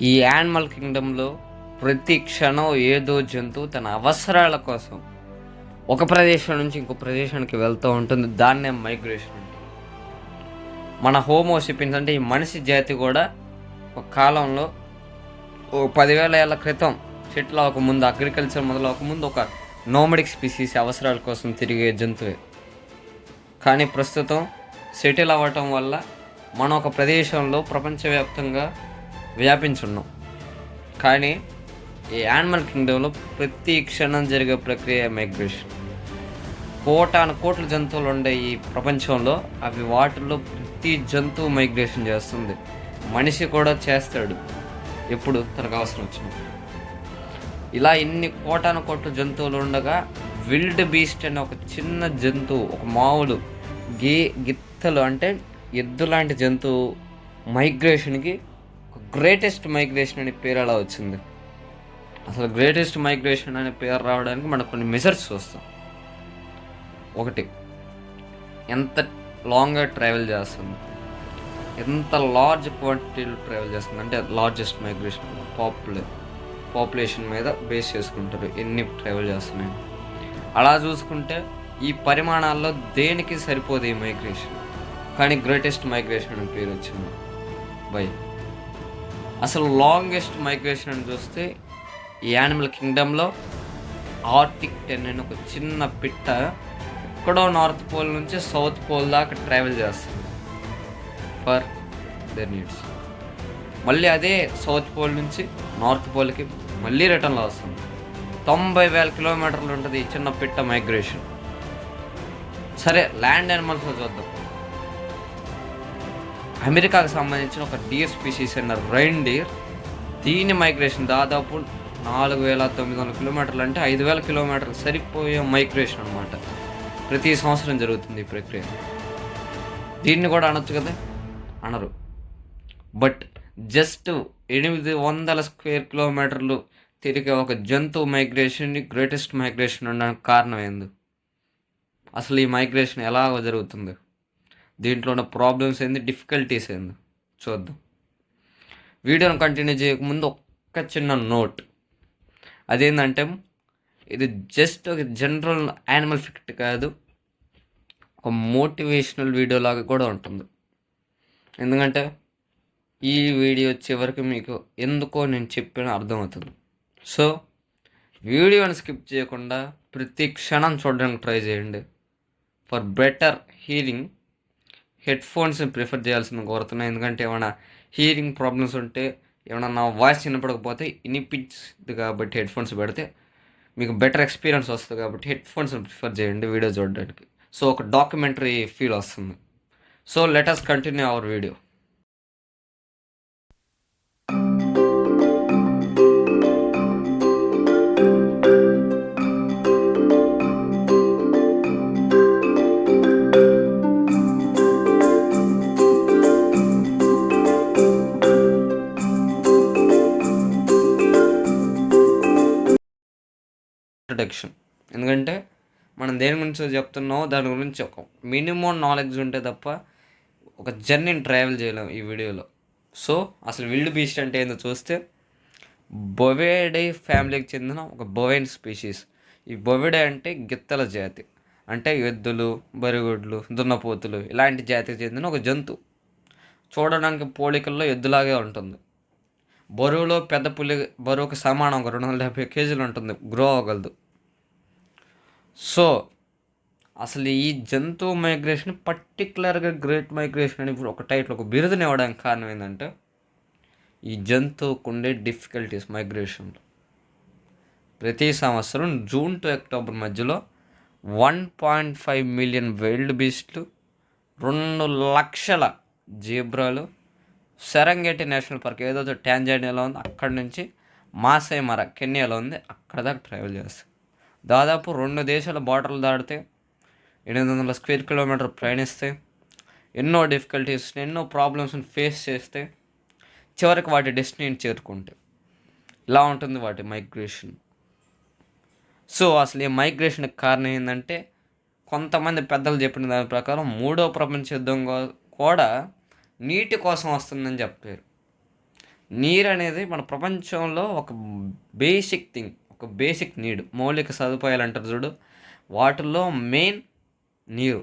ఈ యానిమల్ కింగ్డమ్‌లో ప్రతి క్షణం ఏదో జంతువు తన అవసరాల కోసం ఒక ప్రదేశం నుంచి ఇంకో ప్రదేశానికి వెళ్తూ ఉంటుంది. దాన్నే మైగ్రేషన్ అంటారు. మన హోమో సేపియన్స్ అంటే ఈ మనిషి జాతి కూడా ఒక కాలంలో ఓ 10,000 ఏళ్ల క్రితం సెటిల్ అవ్వకముందు, అగ్రికల్చర్ మొదలవ్వకముందు ఒక నోమడిక్ స్పీసీస్ అవసరాల కోసం తిరిగే జంతువే. కానీ ప్రస్తుతం సెటిల్ అవ్వటం వల్ల మనం ఒక ప్రదేశంలో ప్రపంచవ్యాప్తంగా వ్యాపించున్నాం. కానీ ఈ యానిమల్ కింగ్డమ్‌లో ప్రతి క్షణం జరిగే ప్రక్రియ మైగ్రేషన్. కోటాను కోట్ల జంతువులు ఉండే ఈ ప్రపంచంలో అవి వాటిల్లో ప్రతి జంతువు మైగ్రేషన్ చేస్తుంది. మనిషి కూడా చేస్తాడు ఎప్పుడు తనకు అవసరం వచ్చినప్పుడు. ఇలా ఇన్ని కోటాను కోట్ల జంతువులు ఉండగా విల్డ్ బీస్ట్ అనే ఒక చిన్న జంతువు, ఒక మామూలు గిత్తలు అంటే ఎద్దు లాంటి జంతువు మైగ్రేషన్కి గ్రేటెస్ట్ మైగ్రేషన్ అనే పేరు ఎలా వచ్చింది? అసలు గ్రేటెస్ట్ మైగ్రేషన్ అనే పేరు రావడానికి మనం కొన్ని మెజర్స్ చూస్తాం. ఒకటి, ఎంత లాంగ్గా ట్రావెల్ చేస్తుంది, ఎంత లార్జ్ క్వాంటిటీలో ట్రావెల్ చేస్తుంది, అంటే లార్జెస్ట్ మైగ్రేషన్ పాపులేషన్ మీద బేస్ చేసుకుంటారు ఎన్ని ట్రావెల్ చేస్తున్నాయి. అలా చూసుకుంటే ఈ పరిమాణాల్లో దేనికి సరిపోదు ఈ మైగ్రేషన్, కానీ గ్రేటెస్ట్ మైగ్రేషన్ అని పేరు వచ్చింది. బై అసలు లాంగెస్ట్ మైగ్రేషన్ అని చూస్తే ఈ యానిమల్ కింగ్డమ్లో ఆర్టిక్ 10 అని ఒక చిన్న పిట్ట ఎక్కడో నార్త్ పోల్ నుంచి సౌత్ పోల్ దాకా ట్రావెల్ చేస్తుంది ఫర్ దర్ నీడ్స్. మళ్ళీ అదే సౌత్ పోల్ నుంచి నార్త్ పోల్కి మళ్ళీ రిటర్న్లో వస్తుంది. 90,000 కిలోమీటర్లు ఉంటుంది ఈ చిన్న పిట్ట మైగ్రేషన్. సరే, ల్యాండ్ యానిమల్స్లో చూద్దాం. అమెరికాకు సంబంధించిన ఒక డియర్ స్పీసీస్ అయిన రైన్ డీర్, దీని మైగ్రేషన్ దాదాపు 4,900 కిలోమీటర్లు, అంటే 5,000 కిలోమీటర్లు సరిపోయే మైగ్రేషన్ అనమాట. ప్రతి సంవత్సరం జరుగుతుంది ఈ ప్రక్రియ. దీన్ని కూడా అనొచ్చు కదా, అనరు. బట్ జస్ట్ 800 స్క్వేర్ కిలోమీటర్లు తిరిగే ఒక జంతువు మైగ్రేషన్ని గ్రేటెస్ట్ మైగ్రేషన్ ఉండడానికి కారణం ఏంది? అసలు ఈ మైగ్రేషన్ ఎలా జరుగుతుంది, దీంట్లో ఉన్న ప్రాబ్లమ్స్ ఏంది, డిఫికల్టీస్ ఏంది చూద్దాం. వీడియోని కంటిన్యూ చేయకముందు ఒక్క చిన్న నోట్. అదేంటంటే ఇది జస్ట్ ఒక జనరల్ యానిమల్ ఫిక్ట్ కాదు, ఒక మోటివేషనల్ వీడియో లాగా కూడా ఉంటుంది. ఎందుకంటే ఈ వీడియో చివరికి మీకు ఎందుకో నేను చెప్పిన అర్థమవుతుంది. సో వీడియోని స్కిప్ చేయకుండా ప్రతి క్షణం చూడడానికి ట్రై చేయండి. ఫర్ బెటర్ హీరింగ్ హెడ్ఫోన్స్ని ప్రిఫర్ చేయాల్సింది కోరుతున్నాను. ఎందుకంటే ఏమైనా హీరింగ్ ప్రాబ్లమ్స్ ఉంటే, ఏమైనా నా వాయిస్ వినపడకపోతే వినిపించింది కాబట్టి హెడ్ఫోన్స్ పెడితే మీకు బెటర్ ఎక్స్పీరియన్స్ వస్తుంది. కాబట్టి హెడ్ఫోన్స్ని ప్రిఫర్ చేయండి వీడియో చూడడానికి. సో ఒక డాక్యుమెంటరీ ఫీల్ వస్తుంది. So let us continue our video. Introduction. ఎందుకంటే మనం దేని గురించి చెప్తున్నామో దాని గురించి ఒక మినిమం నాలెడ్జ్ ఉంటే తప్ప ఒక జర్నీని ట్రావెల్ చేయలేం ఈ వీడియోలో. సో అసలు విల్డ్ బీస్ట్ అంటే ఏందో చూస్తే, బొవేడై ఫ్యామిలీకి చెందిన ఒక బొవైన్ స్పీషీస్. ఈ బొవెడే అంటే గిత్తల జాతి, అంటే ఎద్దులు, బరిగొడ్లు, దున్నపోతులు ఇలాంటి జాతికి చెందిన ఒక జంతువు. చూడడానికి పోలికల్లో ఎద్దులాగే ఉంటుంది. బరువులో పెద్ద పులి బరువుకు సమానం, ఒక 270 కేజీలు ఉంటుంది, గ్రో అవ్వగలదు. సో అసలు ఈ జంతువు మైగ్రేషన్ పర్టికులర్గా గ్రేట్ మైగ్రేషన్ అని ఒక టైటిల్, ఒక బిరుదుని ఇవ్వడానికి కారణం ఏంటంటే ఈ జంతువుకు ఉండే డిఫికల్టీస్ మైగ్రేషన్లో. ప్రతి సంవత్సరం జూన్ టు అక్టోబర్ మధ్యలో 1.5 మిలియన్ వైల్డ్ బీస్ట్లు, 2 లక్షల జీబ్రాలు సెరంగెటి నేషనల్ పార్క్ ఏదైతే టాంజానియాలో ఉంది అక్కడి నుంచి మాసై మర కెన్యాలో ఉంది అక్కడ దాకా ట్రావెల్ చేస్తాయి. దాదాపు 2 దేశాల బార్డర్లు దాటితే 800 స్క్వేర్ కిలోమీటర్ ప్రయాణిస్తే, ఎన్నో డిఫికల్టీస్, ఎన్నో ప్రాబ్లమ్స్ని ఫేస్ చేస్తే చివరికి వాటి డెస్టినీని చేరుకుంటాయి. ఇలా ఉంటుంది వాటి మైగ్రేషన్. సో అసలు ఈ మైగ్రేషన్కి కారణం ఏంటంటే, కొంతమంది పెద్దలు చెప్పిన దాని ప్రకారం 3వ ప్రపంచ యుద్ధం కూడా నీటి కోసం వస్తుందని చెప్పారు. నీరు అనేది మన ప్రపంచంలో ఒక బేసిక్ థింగ్, ఒక బేసిక్ నీడ్, మౌలిక సదుపాయాలు అంటారు చూడు, వాటిల్లో మెయిన్ నీరు.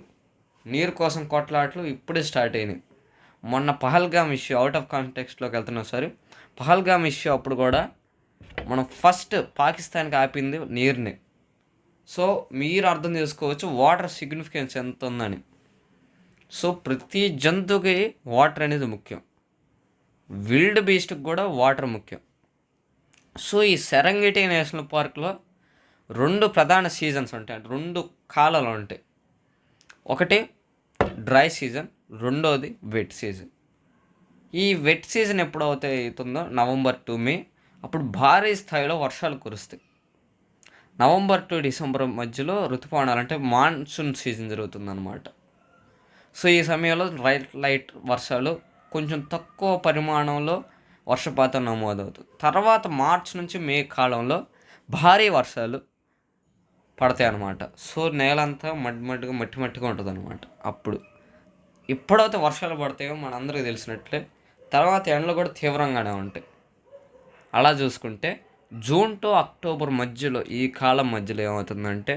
నీరు కోసం కొట్లాటలు ఇప్పుడే స్టార్ట్ అయినాయి. మొన్న పహల్గామ్ ఇష్యూ, అవుట్ ఆఫ్ కాంటెక్స్ట్లోకి వెళ్తున్నాం సరే, పహల్గామ్ ఇష్యూ అప్పుడు కూడా మనం ఫస్ట్ పాకిస్తాన్కి ఆపింది నీరుని. సో మీరు అర్థం చేసుకోవచ్చు వాటర్ సిగ్నిఫికెన్స్ ఎంత ఉందని. సో ప్రతి జంతువుకి వాటర్ అనేది ముఖ్యం, విల్డ్ బీస్ట్కి కూడా వాటర్ ముఖ్యం. సో ఈ సెరెంగెటీ నేషనల్ పార్క్లో 2 ప్రధాన సీజన్స్ ఉంటాయి, అంటే 2 కాలాలు ఉంటాయి. ఒకటి డ్రై సీజన్, రెండోది వెట్ సీజన్. ఈ వెట్ సీజన్ ఎప్పుడు అవుతుందో నవంబర్ టు మే, అప్పుడు భారీ స్థాయిలో వర్షాలు కురుస్తాయి. నవంబర్ టు డిసెంబర్ మధ్యలో ఋతుపవనాలు అంటే మాన్సూన్ సీజన్ జరుగుతుందన్నమాట. సో ఈ సమయంలో లైట్ వర్షాలు, కొంచెం తక్కువ పరిమాణంలో వర్షపాతం నమోదవుతుంది. తర్వాత మార్చ్ నుంచి మే కాలంలో భారీ వర్షాలు పడతాయి అన్నమాట. సో నేలంతా మట్టిగా ఉంటుంది అనమాట. ఎప్పుడైతే వర్షాలు పడతాయో మనందరికీ తెలిసినట్లే తర్వాత ఎండలు కూడా తీవ్రంగానే ఉంటాయి. అలా చూసుకుంటే జూన్ టు అక్టోబర్ మధ్యలో, ఈ కాలం మధ్యలో ఏమవుతుందంటే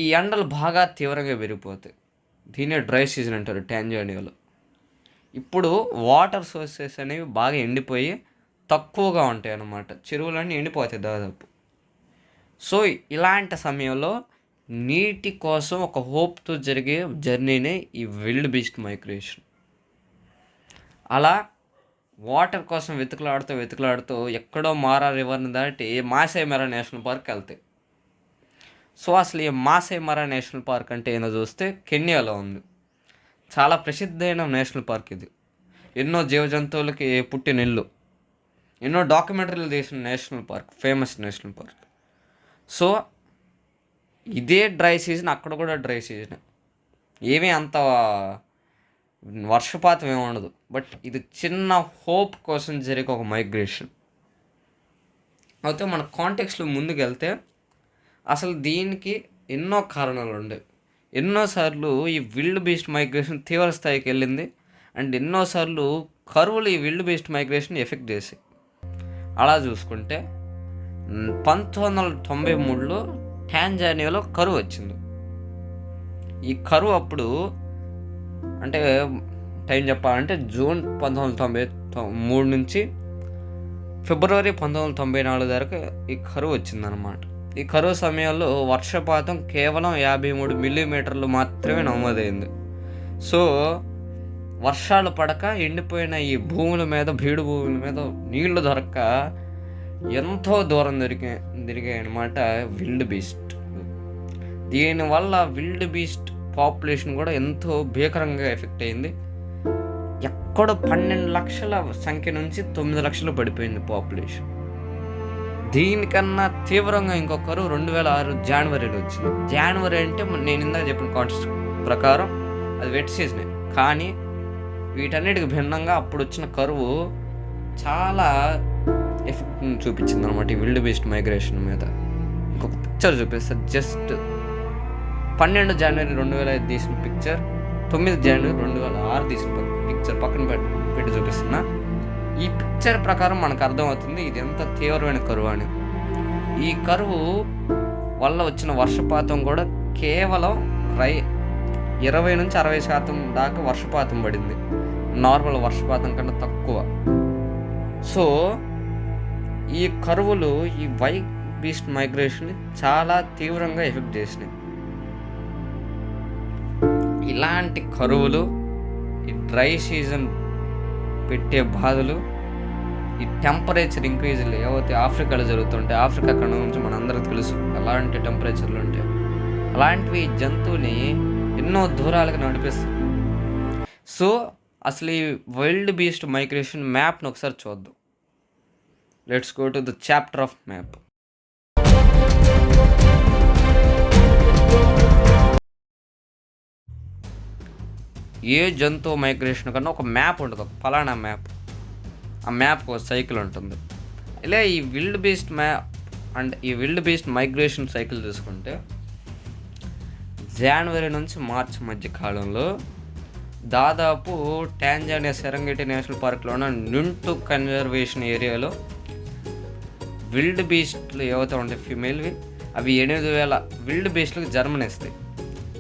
ఈ ఎండలు బాగా తీవ్రంగా పెరిగిపోతాయి. దీనే డ్రై సీజన్ అంటారు టాంజానియాలో. ఇప్పుడు వాటర్ సోర్సెస్ అనేవి బాగా ఎండిపోయి తక్కువగా ఉంటాయి అన్నమాట. చెరువులన్నీ ఎండిపోతాయి దాదాపు. సో ఇలాంటి సమయంలో నీటి కోసం ఒక హోప్తో జరిగే జర్నీనే ఈ విల్డ్ బీస్ట్ మైగ్రేషన్. అలా వాటర్ కోసం వెతుకులాడుతూ ఎక్కడో మారా రివర్ని దాటి మాసై మరా నేషనల్ పార్క్ వెళ్తాయి. సో అసలు ఈ మాసై మరా నేషనల్ పార్క్ అంటే ఏందో చూస్తే కెన్యాలో ఉంది. చాలా ప్రసిద్ధమైన నేషనల్ పార్క్ ఇది. ఎన్నో జీవజంతువులకి పుట్టిన ఇల్లు, ఎన్నో డాక్యుమెంటరీలు తీసిన national park, famous national park. So ఇదే డ్రై సీజన్, అక్కడ కూడా డ్రై సీజన్, ఏమీ అంత వర్షపాతం ఏమి ఉండదు. బట్ ఇది చిన్న హోప్ కోసం జరిగే ఒక మైగ్రేషన్. అయితే మన కాంటెక్స్లో ముందుకు వెళ్తే అసలు దీనికి ఎన్నో కారణాలు ఉండేవి. ఎన్నోసార్లు ఈ విల్డ్ బీస్ట్ మైగ్రేషన్ తీవ్ర స్థాయికి వెళ్ళింది, అండ్ ఎన్నోసార్లు కరువులు ఈ విల్డ్ బీస్ట్ మైగ్రేషన్ ఎఫెక్ట్ చేసాయి. అలా చూసుకుంటే 1993లో టాంజానియాలో కరువు వచ్చింది. ఈ కరువు అప్పుడు అంటే టైం చెప్పాలంటే జూన్ 1993 నుంచి ఫిబ్రవరి 1994 వరకు ఈ కరువు వచ్చిందనమాట. ఈ కరువు సమయంలో వర్షపాతం కేవలం 53 మిల్లీమీటర్లు మాత్రమే నమోదైంది. సో వర్షాలు పడక ఎండిపోయిన ఈ భూముల మీద, బీడు భూముల మీద నీళ్లు దొరక్క ఎంతో దూరం తిరిగాయి అన్నమాట విల్డ్ బీస్ట్. దీనివల్ల విల్డ్ బీస్ట్ పాపులేషన్ కూడా ఎంతో భీకరంగా ఎఫెక్ట్ అయింది. ఎక్కడో 12 లక్షల సంఖ్య నుంచి 9 లక్షలు పడిపోయింది పాపులేషన్. దీనికన్నా తీవ్రంగా ఇంకొకరు 2006 జనవరిలో వచ్చింది. జనవరి అంటే నేను ఇందాక చెప్పిన కాన్టెక్స్ట్ ప్రకారం అది వెట్ సీజనే, కానీ వీటన్నిటికి భిన్నంగా అప్పుడు వచ్చిన కరువు చాలా ఎఫెక్ట్ చూపించింది అనమాట ఈ విల్డ్ బీస్ట్ మైగ్రేషన్ మీద. ఇంకొక పిక్చర్ చూపిస్తారు, జస్ట్ 12 జనవరి 2005 తీసిన పిక్చర్, 9 జనవరి 2006 తీసిన పిక్చర్ పక్కన పెట్టి చూపిస్తున్నా. ఈ పిక్చర్ ప్రకారం మనకు అర్థమవుతుంది ఇది ఎంత తీవ్రమైన కరువు అని. ఈ కరువు వల్ల వచ్చిన వర్షపాతం కూడా కేవలం 20 నుంచి 60% దాకా వర్షపాతం పడింది, నార్మల్ వర్షపాతం కన్నా తక్కువ. సో ఈ కరువులు ఈ వైల్డ్ బీస్ట్ మైగ్రేషన్ని చాలా తీవ్రంగా ఎఫెక్ట్ చేసినాయి. ఇలాంటి కరువులు, ఈ డ్రై సీజన్ పెట్టే బాధలు, ఈ టెంపరేచర్ ఇంక్రీజ్లు ఏవైతే ఆఫ్రికాలో జరుగుతుంటాయి, ఆఫ్రికా ఖండం నుంచి మనందరికీ తెలుసు అలాంటి టెంపరేచర్లు ఉంటాయి. అలాంటివి జంతువుని ఎన్నో దూరాలకు నడిపిస్తాయి. సో అసలు ఈ వైల్డ్ బీస్ట్ మైగ్రేషన్ మ్యాప్ను ఒకసారి చూద్దాం. Let's go to the chapter of map. ఏ జంతువు మైగ్రేషన్ కన్నా ఒక మ్యాప్ ఉంటుంది, ఒక ఫలానా మ్యాప్. ఆ మ్యాప్ ఒక సైకిల్ ఉంటుంది. ఇలా ఈ విల్డ్ బీస్ట్ మ్యాప్ అండ్ ఈ విల్డ్ బీస్ట్ మైగ్రేషన్ సైకిల్ చూసుకుంటే జనవరి నుంచి మార్చ్ మధ్య కాలంలో దాదాపు టాంజానియా సెరంగెటి నేషనల్ పార్క్లో ఉన్న నింటు కన్జర్వేషన్ ఏరియాలో విల్డ్ బీస్ట్లు ఏవైతే ఉంటాయి ఫిమేల్వి, అవి 8,000 విల్డ్ బీస్ట్లకు జన్మనిస్తాయి,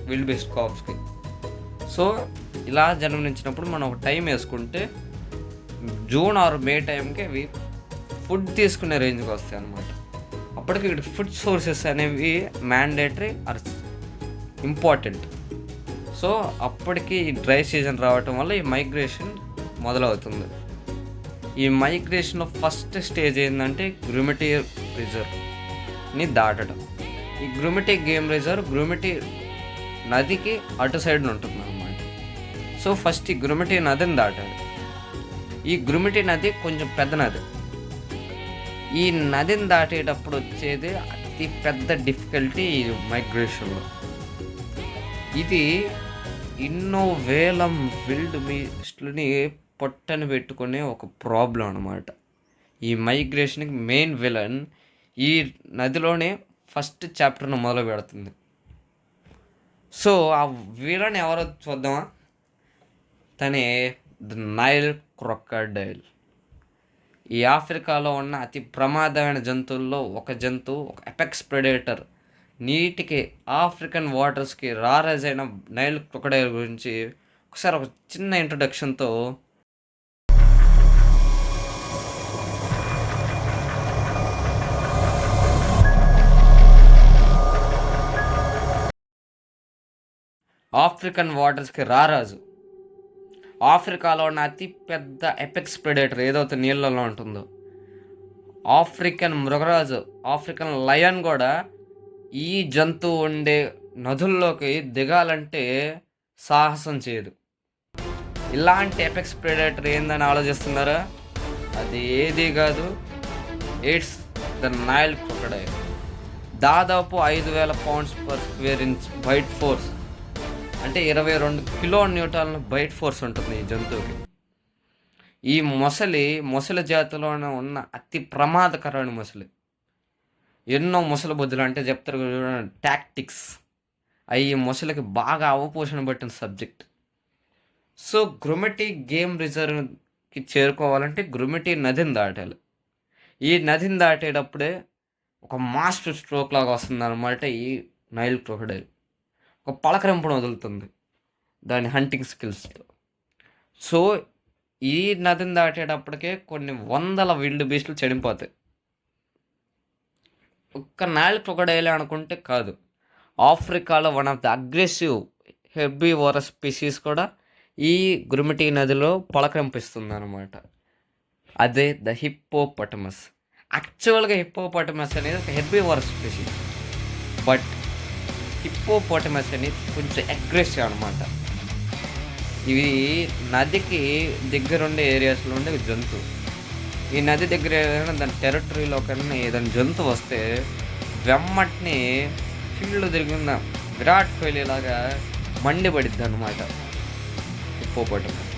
విల్డ్ బీస్ట్ కాప్స్కి. సో ఇలా జన్మనిచ్చినప్పుడు మనం ఒక టైం వేసుకుంటే జూన్ ఆర్ మే టైంకి అవి ఫుడ్ తీసుకునే రేంజ్కి వస్తాయి అన్నమాట. అప్పటికి ఇక్కడ ఫుడ్ సోర్సెస్ అనేవి మ్యాండేటరీ ఆర్ ఇంపార్టెంట్. సో అప్పటికి ఈ డ్రై సీజన్ రావటం వల్ల ఈ మైగ్రేషన్ మొదలవుతుంది. ఈ మైగ్రేషన్లో ఫస్ట్ స్టేజ్ ఏంటంటే గ్రుమిటీ రిజర్వ్ని దాటడం. ఈ గ్రుమిటీ గేమ్ రిజర్వ్ గ్రుమిటీ నదికి అటు సైడ్న ఉంటుంది అన్నమాట. సో ఫస్ట్ ఈ గ్రుమిటీ నదిని దాటాలి. ఈ గ్రుమిటీ నది కొంచెం పెద్ద నది. ఈ నదిని దాటేటప్పుడు వచ్చేది అతి పెద్ద డిఫికల్టీ ఈ మైగ్రేషన్లో. ఇది ఎన్నో వేల విల్డ్ బీస్ట్లని పొట్టని పెట్టుకునే ఒక ప్రాబ్లం అనమాట. ఈ మైగ్రేషన్కి మెయిన్ విలన్ ఈ నదిలోనే ఫస్ట్ చాప్టర్ను మొదలు పెడుతుంది. సో ఆ విలన్ ఎవరో చూద్దామా? తనే ద నైల్ క్రొకడైల్. ఈ ఆఫ్రికాలో ఉన్న అతి ప్రమాదమైన జంతువుల్లో ఒక జంతువు, ఒక ఎపెక్స్ ప్రెడేటర్. నీటికి ఆఫ్రికన్ వాటర్స్కి రారైజ్ అయిన నైల్ క్రొకడైల్ గురించి ఒకసారి ఒక చిన్న ఇంట్రొడక్షన్తో ఆఫ్రికన్ వాటర్స్కి రారాజు, ఆఫ్రికాలో ఉన్న అతి పెద్ద ఎపెక్స్ ప్రెడేటర్ ఏదైతే నీళ్ళలో ఉంటుందో, ఆఫ్రికన్ మృగరాజు, ఆఫ్రికన్ లయన్ కూడా ఈ జంతువు ఉండే నదుల్లోకి దిగాలంటే సాహసం చేయదు. ఇలాంటి ఎపెక్స్ ప్రెడేటర్ ఏందని ఆలోచిస్తున్నారా? అది ఏది కాదు, ఇట్స్ ద నైల్ క్రొకడైల్. దాదాపు 5,000 pounds per square inch bite force, అంటే 22 కిలో న్యూటాన్ల బైట్ ఫోర్స్ ఉంటుంది ఈ జంతువుకి. ఈ మొసలి జాతిలోనే ఉన్న అతి ప్రమాదకరమైన మొసలి. ఎన్నో మొసలి బుద్ధులు అంటే చెప్తారు టాక్టిక్స్, అవి మొసలికి బాగా అవపోషణ పట్టిన సబ్జెక్ట్. సో గ్రుమిటీ గేమ్ రిజర్వ్కి చేరుకోవాలంటే గ్రుమిటీ నదిని దాటాలి. ఈ నదిని దాటేటప్పుడే ఒక మాస్టర్ స్ట్రోక్ లాగా వస్తుంది అనమాట ఈ నైల్ క్రొకడైల్. ఒక పలకరింపును వదులుతుంది దాని హంటింగ్ స్కిల్స్తో. సో ఈ నదిని దాటేటప్పటికే కొన్ని వందల విల్డ్ బీస్ట్లు చనిపోతాయి. ఒక్క నైల్ క్రొకడైల్ అనుకుంటే కాదు, ఆఫ్రికాలో one of the aggressive herbivorous species కూడా ఈ గ్రుమిటీ నదిలో పలకరింపిస్తుంది అనమాట. అదే ద హిప్పోపటమస్. యాక్చువల్గా హిప్పోపటమస్ అనేది ఒక హెర్బివోరస్ స్పీసీస్, బట్ హిప్పోపటమస్ అనేది కొంచెం అగ్రెసివ్ అనమాట. ఇవి నదికి దగ్గరుండే ఏరియాస్లో ఉండే జంతువు. ఈ నది దగ్గర ఏదైనా దాని టెరిటరీలో కన్నా ఏదైనా జంతువు వస్తే వెమ్మటిని ఫీల్డ్లో తిరిగిన విరాట్ కోహ్లీ లాగా మండిపడిద్ది అనమాట హిప్పోపటమస్.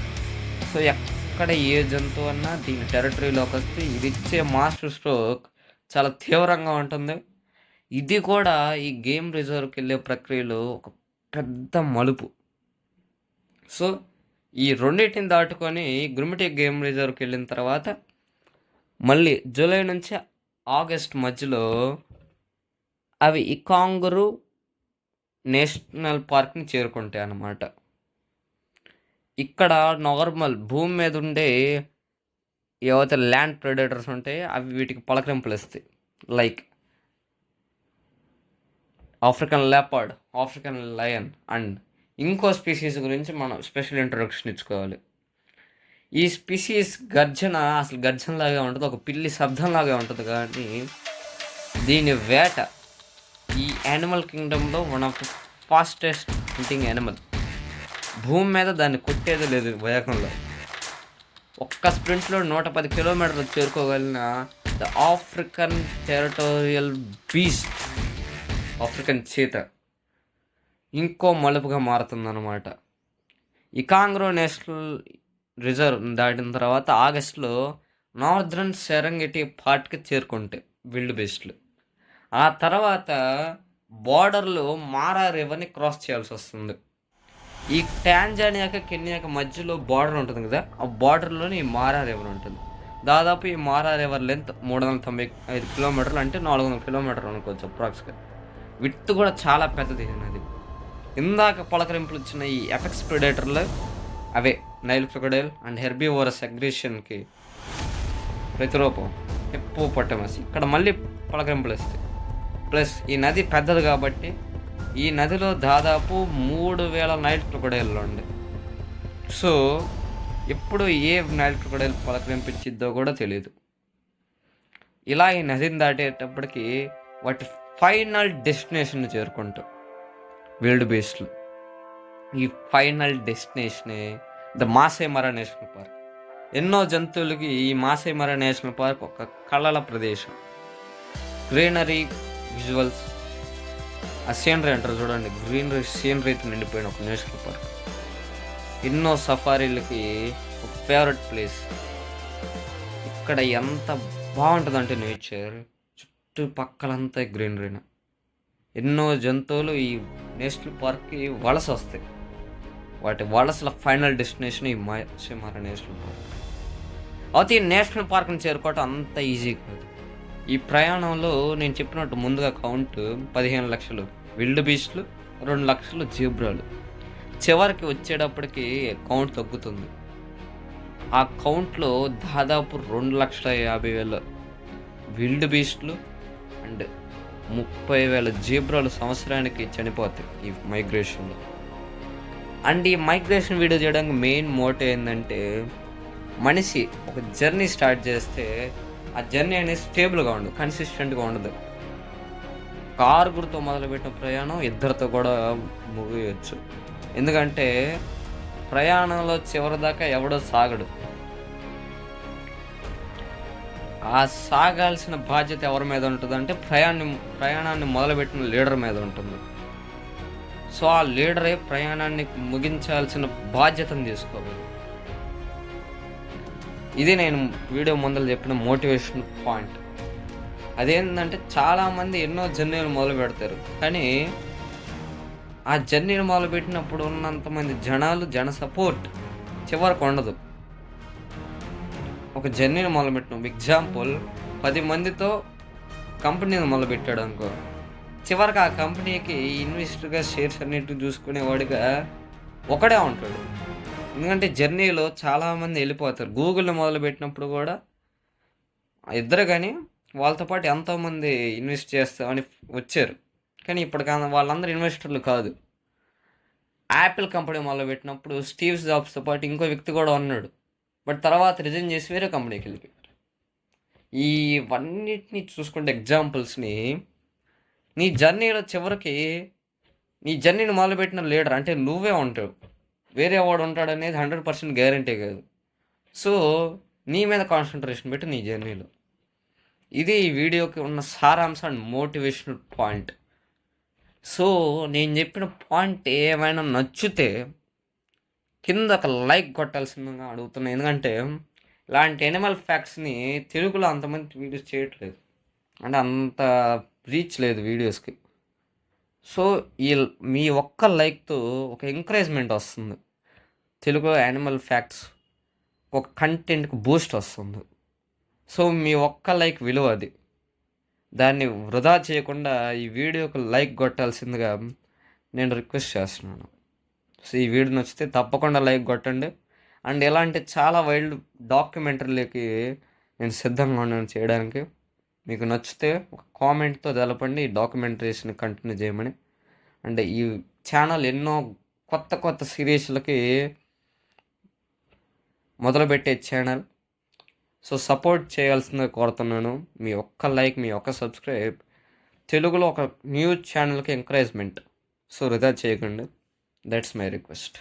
సో ఎక్కడ ఏ జంతువు అన్నా దీని టెరిటరీలోకి వస్తే ఇది ఇచ్చే మాస్టర్ స్ట్రోక్ చాలా తీవ్రంగా ఉంటుంది. ఇది కూడా ఈ గేమ్ రిజర్వ్కి వెళ్ళే ప్రక్రియలో ఒక పెద్ద మలుపు. సో ఈ రెండింటిని దాటుకొని గ్రుమిటీ గేమ్ రిజర్వ్కి వెళ్ళిన తర్వాత మళ్ళీ జూలై నుంచి ఆగస్ట్ మధ్యలో అవి ఈ కాంగరూ నేషనల్ పార్క్ని చేరుకుంటాయి అన్నమాట. ఇక్కడ నార్మల్ భూమి మీద ఉండే ఏవైతే ల్యాండ్ ప్రెడేటర్స్ ఉంటాయో అవి వీటికి పలకరింపులు ఇస్తాయి. Like African leopard, African lion and ఇంకో స్పీసీస్ గురించి మనం స్పెషల్ ఇంట్రొడక్షన్ ఇచ్చుకోవాలి. ఈ స్పీసీస్ గర్జన అసలు గర్జనలాగా ఉంటుంది, ఒక పిల్లి శబ్దంలాగా ఉంటుంది. కానీ దీని వేట ఈ యానిమల్ కింగ్డమ్లో one of the fastest hunting animal. భూమి మీద దాన్ని కొట్టేది లేదు వేగంలో. ఒక్క స్ప్రింట్లో 110 కిలోమీటర్లు చేరుకోగలిగిన the African territorial beast, African cheetah ఇంకో మలుపుగా మారుతుందన్నమాట. ఈ కాంగరూ నేషనల్ రిజర్వ్ దాటిన తర్వాత ఆగస్టులో నార్దర్న్ సెరంగెటి పార్ట్కి చేరుకుంటాయి విల్డ్ బీస్ట్లు. ఆ తర్వాత బార్డర్లో మారా రివర్ని క్రాస్ చేయాల్సి వస్తుంది. ఈ టాంజానియాకి కెన్యాకి మధ్యలో బార్డర్ ఉంటుంది కదా, ఆ బార్డర్లోని ఈ మారా రివర్ ఉంటుంది. దాదాపు ఈ మారా రివర్ లెంత్ 395 కిలోమీటర్లు, అంటే 400 కిలోమీటర్లు అనుకోవచ్చు అప్రాక్స్గా. విడ్త్ కూడా చాలా పెద్దది నది. ఇందాక పలకరింపులు ఇచ్చిన ఈ ఎపెక్స్ ప్రెడేటర్లు అవే నైల్ క్రొకడైల్ అండ్ హెర్బివోరస్ అగ్రెషన్కి ప్రతిరూపం హిప్పోపొటమస్. ఇక్కడ మళ్ళీ పలకరింపులు ఇస్తాయి. ప్లస్ ఈ నది పెద్దది కాబట్టి ఈ నదిలో దాదాపు 3000 నైల్ క్రొకడైల్లు ఉండే. సో ఎప్పుడు ఏ నైల్ క్రొకడైల్ పలకరింపించిద్దో కూడా తెలియదు. ఇలా ఈ నదిని దాటేటప్పటికి వాటి ఫైనల్ డెస్టినేషన్ చేరుకుంటాం విల్డ్ బీస్ట్లు. ఈ ఫైనల్ డెస్టినేషనే the Maasai Mara National Park. ఎన్నో జంతువులకి ఈ మాసై మారా నేషనల్ పార్క్ ఒక కళల ప్రదేశం. గ్రీనరీ విజువల్స్, ఆ సీనరీ అంటారు చూడండి, గ్రీనరీ సీనరీతో నిండిపోయిన ఒక నేషనల్ పార్క్. ఎన్నో సఫారీలకి ఒక ఫేవరెట్ ప్లేస్. ఇక్కడ ఎంత బాగుంటుందంటే నేచర్, చుట్టుపక్కలంతా గ్రీనరీన. ఎన్నో జంతువులు ఈ నేషనల్ పార్క్కి వలస వస్తాయి. వాటి వలసల ఫైనల్ డెస్టినేషన్ ఈ మాసై మారా నేషనల్ పార్క్. అయితే ఈ నేషనల్ పార్క్ని చేరుకోవటం అంత ఈజీ కాదు. ఈ ప్రయాణంలో నేను చెప్పినట్టు ముందుగా కౌంట్ 15 లక్షలు విల్డ్ బీస్ట్లు, 2 లక్షలు జీబ్రాలు. చివరికి వచ్చేటప్పటికి కౌంట్ తగ్గుతుంది. ఆ కౌంట్లో దాదాపు 2,50,000 విల్డ్ బీస్ట్లు అండ్ 30,000 జీబ్రాలు సంవత్సరానికి చనిపోతాయి ఈ మైగ్రేషన్లో. అండ్ ఈ మైగ్రేషన్ వీడియో చేయడానికి మెయిన్ మోటివ్ ఏంటంటే, మనిషి ఒక జర్నీ స్టార్ట్ చేస్తే ఆ జర్నీ అనేది స్టేబుల్గా ఉండదు, కన్సిస్టెంట్గా ఉండదు. ఒక 6గురితో మొదలుపెట్టిన ప్రయాణం 2తో కూడా ముగియచ్చు. ఎందుకంటే ప్రయాణంలో చివరి దాకా ఎవడో సాగడు. ఆ సాగాల్సిన బాధ్యత ఎవరి మీద ఉంటుంది అంటే ప్రయాణాన్ని మొదలుపెట్టిన లీడర్ మీద ఉంటుంది. సో ఆ లీడరే ప్రయాణాన్ని ముగించాల్సిన బాధ్యతను తీసుకోవాలి. ఇది నేను వీడియో ముందర చెప్పిన మోటివేషన్ పాయింట్. అదేంటంటే చాలామంది ఎన్నో జర్నీలు మొదలు పెడతారు, కానీ ఆ జర్నీని మొదలుపెట్టినప్పుడు ఉన్నంతమంది జన సపోర్ట్ చివరికి ఉండదు. ఒక జర్నీని మొదలుపెట్టినాం, ఎగ్జాంపుల్ 10 మందితో కంపెనీని మొదలుపెట్టాడు అనుకో, చివరికి ఆ కంపెనీకి ఇన్వెస్టర్గా షేర్స్ అన్నిటిని చూసుకునేవాడిగా ఒకడే ఉంటాడు. ఎందుకంటే జర్నీలో చాలామంది వెళ్ళిపోతారు. గూగుల్ని మొదలుపెట్టినప్పుడు కూడా ఇద్దరు, కానీ వాళ్ళతో పాటు ఎంతోమంది ఇన్వెస్ట్ చేస్తామని వచ్చారు, కానీ ఇప్పటికన్నా వాళ్ళందరూ ఇన్వెస్టర్లు కాదు. యాపిల్ కంపెనీ మొదలుపెట్టినప్పుడు స్టీవ్ జాబ్స్తో పాటు ఇంకో వ్యక్తి కూడా ఉన్నాడు, బట్ తర్వాత రిజైన్ చేసి వేరే కంపెనీకి వెళ్ళిపోయారు. ఇవన్నిటిని చూసుకుంటే ఎగ్జాంపుల్స్ని, నీ జర్నీలో చివరికి నీ జర్నీని మొదలుపెట్టిన లీడర్ అంటే నువ్వే ఉంటావు, వేరే వాడు ఉంటాడనేది 100% గ్యారంటీ కాదు. సో నీ మీద కాన్సన్ట్రేషన్ పెట్టి నీ జర్నీలో. ఇది ఈ వీడియోకి ఉన్న సారాంశం అండ్ మోటివేషనల్ పాయింట్. సో నేను చెప్పిన పాయింట్ ఏమైనా నచ్చితే కింద ఒక లైక్ కొట్టాల్సిందిగా అడుగుతున్నాను. ఎందుకంటే ఇలాంటి ఎనిమల్ ఫ్యాక్ట్స్ని తెలుగులో అంతమంది వీడియోస్ చేయట్లేదు, అంటే అంత రీచ్ లేదు వీడియోస్కి. సో మీ ఒక్క లైక్తో ఒక ఎంకరేజ్మెంట్ వస్తుంది, తెలుగులో యానిమల్ ఫ్యాక్ట్స్ ఒక కంటెంట్కి బూస్ట్ వస్తుంది. సో మీ ఒక్క లైక్ విలువ అది. దాన్ని వృధా చేయకుండా ఈ వీడియోకి లైక్ కొట్టాల్సిందిగా నేను రిక్వెస్ట్ చేస్తున్నాను. సో ఈ వీడియో నచ్చితే తప్పకుండా లైక్ కొట్టండి. అండ్ ఇలాంటి చాలా వైల్డ్ డాక్యుమెంటరీలకి నేను సిద్ధంగా ఉన్నాను చేయడానికి. మీకు నచ్చితే ఒక కామెంట్తో తెలపండి ఈ డాక్యుమెంటరీస్ని కంటిన్యూ చేయమని. అండ్ ఈ ఛానల్ ఎన్నో కొత్త సిరీస్లకి మొదలుపెట్టే ఛానల్. సో సపోర్ట్ చేయాల్సిందిగా కోరుతున్నాను. మీ ఒక్క లైక్, మీ ఒక్క సబ్స్క్రైబ్ తెలుగులో ఒక న్యూస్ ఛానల్కి ఎంకరేజ్మెంట్. సో వృధా చేయకండి. That's my request.